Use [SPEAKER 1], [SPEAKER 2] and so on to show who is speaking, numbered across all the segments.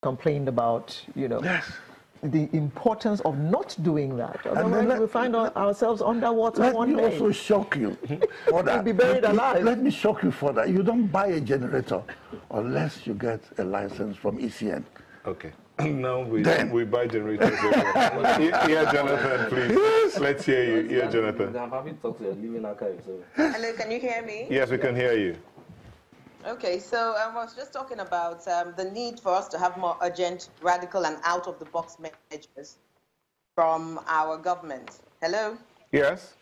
[SPEAKER 1] complained about, you know,
[SPEAKER 2] yes,
[SPEAKER 1] the importance of not doing that. Otherwise, we find ourselves underwater one day.
[SPEAKER 2] Let me also shock you for that.
[SPEAKER 1] We'll be buried alive.
[SPEAKER 2] Let me shock you for that. You don't buy a generator unless you get a license from ECN.
[SPEAKER 3] Okay. Now we buy generators. Here, Jonathan, please. Yes. Let's hear you. Here, Jonathan.
[SPEAKER 4] I'm happy to talk to you. Living archive. So.
[SPEAKER 5] Hello, can you hear me?
[SPEAKER 3] Yes, we can hear you.
[SPEAKER 5] Okay, so I was just talking about the need for us to have more urgent, radical, and out-of-the-box measures from our government. Hello?
[SPEAKER 3] Yes.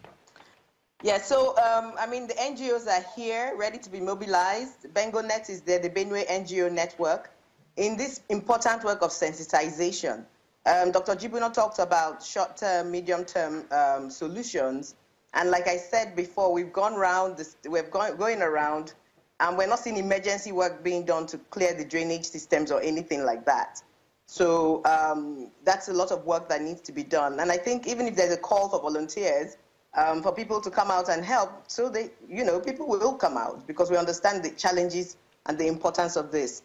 [SPEAKER 5] Yeah, so, I mean, the NGOs are here, ready to be mobilized. BengoNet is there, the Benue NGO network, in this important work of sensitization. Dr. Jibuno talked about short-term, medium-term solutions. And like I said before, we've gone around, going around, and we're not seeing emergency work being done to clear the drainage systems or anything like that. So that's a lot of work that needs to be done. And I think even if there's a call for volunteers, for people to come out and help, so they, you know, people will come out because we understand the challenges and the importance of this.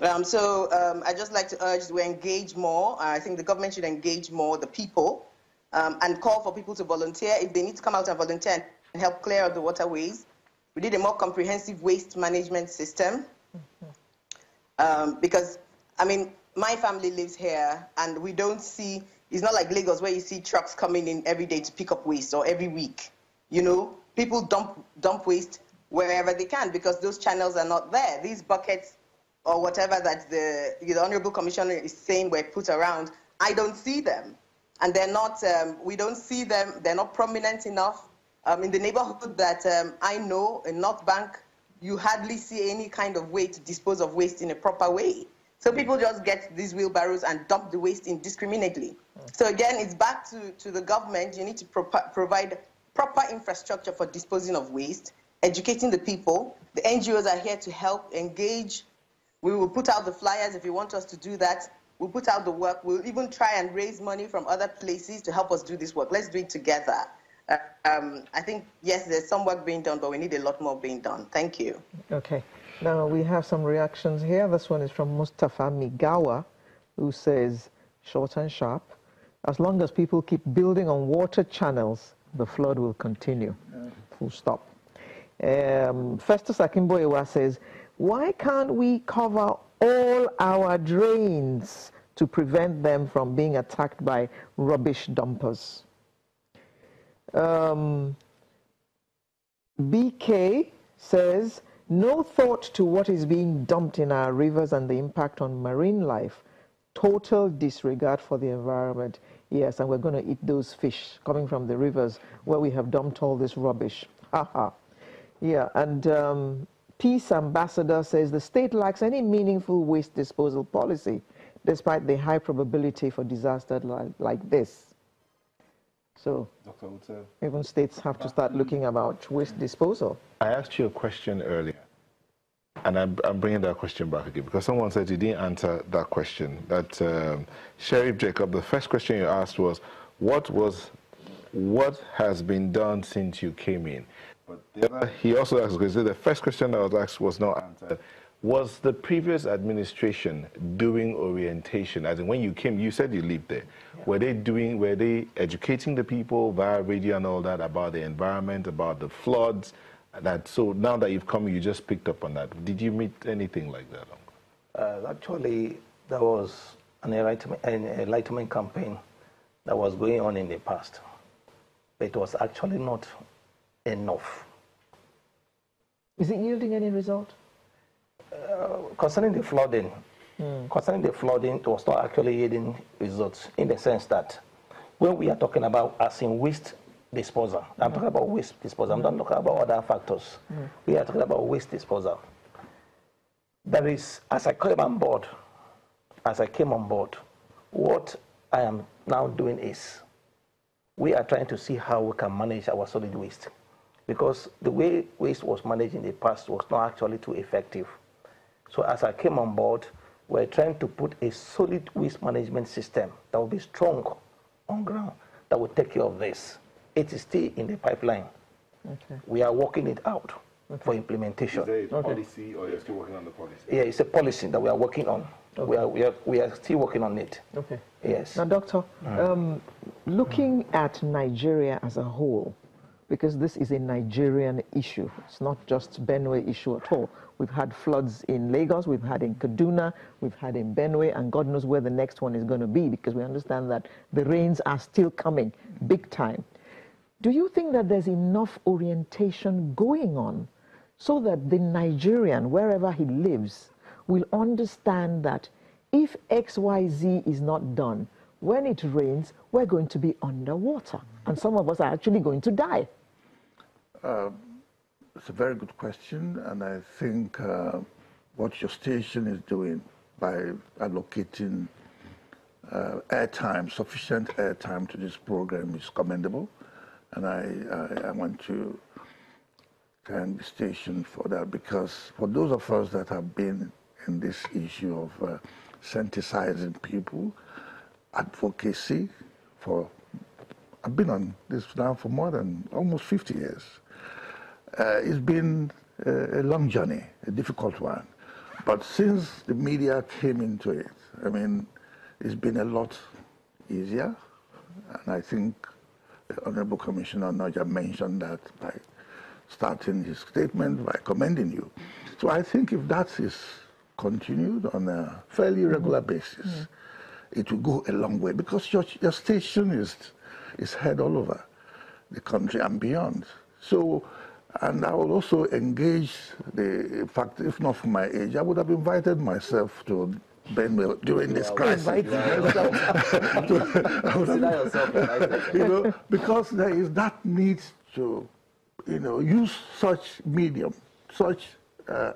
[SPEAKER 5] I just like to urge we engage more. I think the government should engage more the people and call for people to volunteer. If they need to come out and volunteer and help clear out the waterways, we need a more comprehensive waste management system. Because, I mean, my family lives here and we don't see, it's not like Lagos where you see trucks coming in every day to pick up waste or every week. You know, people dump waste wherever they can because those channels are not there. These buckets or whatever that the Honorable Commissioner is saying were put around, I don't see them. And they're not, we don't see them, they're not prominent enough. In the neighborhood that I know, in North Bank, you hardly see any kind of way to dispose of waste in a proper way. So people just get these wheelbarrows and dump the waste indiscriminately. So again, it's back to the government. You need to provide proper infrastructure for disposing of waste, educating the people. The NGOs are here to help engage. We will put out the flyers if you want us to do that. We'll put out the work. We'll even try and raise money from other places to help us do this work. Let's do it together. I think, yes, there's some work being done, but we need a lot more being done. Thank you.
[SPEAKER 1] Okay. Now, we have some reactions here. This one is from Mustafa Migawa, who says, short and sharp, as long as people keep building on water channels, the flood will continue. Full stop. Festus Akimboewa says, why can't we cover all our drains to prevent them from being attacked by rubbish dumpers? BK says, no thought to what is being dumped in our rivers and the impact on marine life. Total disregard for the environment. Yes, and we're going to eat those fish coming from the rivers where we have dumped all this rubbish. Haha. Yeah, and Peace Ambassador says the state lacks any meaningful waste disposal policy, despite the high probability for disasters like this. So even states have to start looking about waste disposal.
[SPEAKER 3] I asked you a question earlier, and I'm bringing that question back again because someone said you didn't answer that question. That Sheriff Jacob, the first question you asked was, what has been done since you came in? But the other, he also asked, because the first question that was asked was not answered. Was the previous administration doing orientation? As in when you came, you said you lived there. Yeah. Were they educating the people via radio and all that about the environment, about the floods? So now that you've come, you just picked up on that. Did you meet anything like that?
[SPEAKER 4] Actually, there was an enlightenment campaign that was going on in the past. But it was actually not enough.
[SPEAKER 1] Is it yielding any result?
[SPEAKER 4] Concerning the flooding, it was not actually yielding results in the sense that when we are talking about as in waste disposal, I'm talking about waste disposal, I'm not talking about other factors. We are talking about waste disposal. There is, as I came on board, what I am now doing is we are trying to see how we can manage our solid waste. Because the way waste was managed in the past was not actually too effective. So as I came on board, we're trying to put a solid waste management system that will be strong on ground, that will take care of this. It is still in the pipeline. Okay. We are working it out for implementation.
[SPEAKER 3] Is there a policy or you're still working on the policy?
[SPEAKER 4] Yeah, it's a policy that we are working on.
[SPEAKER 1] Okay.
[SPEAKER 4] We are still working on it.
[SPEAKER 1] Okay.
[SPEAKER 4] Yes.
[SPEAKER 1] Now, Doctor, looking at Nigeria as a whole, because this is a Nigerian issue, it's not just Benue issue at all. We've had floods in Lagos, we've had in Kaduna, we've had in Benue, and God knows where the next one is going to be, because we understand that the rains are still coming big time. Do you think that there's enough orientation going on so that the Nigerian, wherever he lives, will understand that if XYZ is not done, when it rains, we're going to be underwater, and some of us are actually going to die?
[SPEAKER 2] It's a very good question, and I think what your station is doing by allocating airtime, sufficient airtime to this program is commendable, and I want to thank the station for that, because for those of us that have been in this issue of sensitizing people, advocacy I've been on this now for more than almost 50 years. It's been a long journey, a difficult one. But since the media came into it, I mean, it's been a lot easier. And I think the Honorable Commissioner Naja mentioned that by starting his statement by commending you. So I think if that is continued on a fairly regular basis, it will go a long way, because your station is heard all over the country and beyond. So, and I will also engage in fact, if not for my age, I would have invited myself to Benue during this crisis. You know, because there is that need to, use such medium, such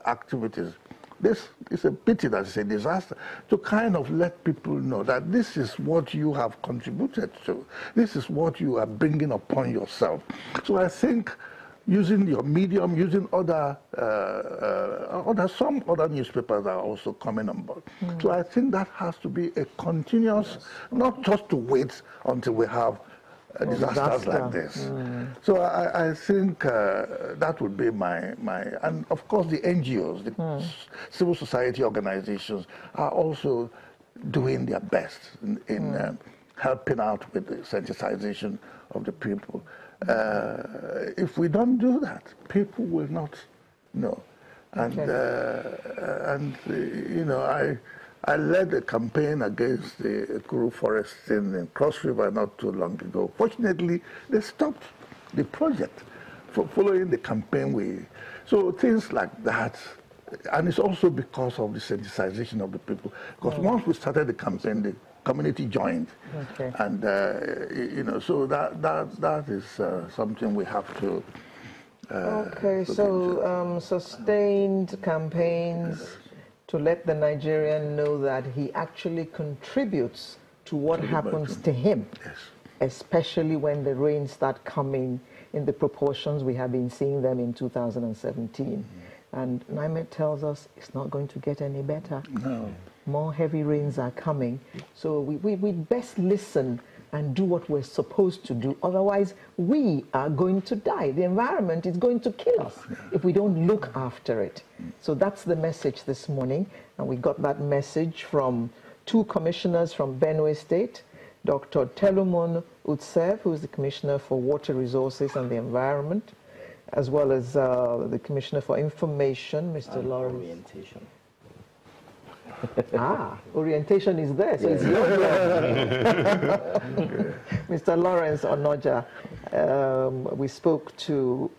[SPEAKER 2] activities. This is a pity that it's a disaster, to kind of let people know that this is what you have contributed to. This is what you are bringing upon yourself. So I think using your medium, using some other newspapers are also coming on board. So I think that has to be a continuous, not just to wait until we have disasters like this. So I think that would be my, and of course the NGOs, the civil society organizations are also doing their best in helping out with the sensitization of the people. If we don't do that, people will not know. And, I led a campaign against the Kuru Forest in Cross River not too long ago. Fortunately, they stopped the project for following the campaign. So things like that, and it's also because of the sensitization of the people. Because once we started the campaign, the community joined, and so that is something we have to.
[SPEAKER 1] Sustained campaigns to let the Nigerian know that he actually contributes to what happens to him, especially when the rains start coming in the proportions we have been seeing them in 2017. And NIMET tells us it's not going to get any better.
[SPEAKER 2] No.
[SPEAKER 1] More heavy rains are coming. So we best listen and do what we're supposed to do. Otherwise, we are going to die. The environment is going to kill us if we don't look after it. So that's the message this morning. And we got that message from two commissioners from Benue State, Dr. Telumon Utsev, who is the Commissioner for Water Resources and the Environment, as well as the Commissioner for Information, Mr. Lawrence.
[SPEAKER 4] Orientation.
[SPEAKER 1] Orientation is there, so it's your job. Mr. Lawrence Onoja, we spoke to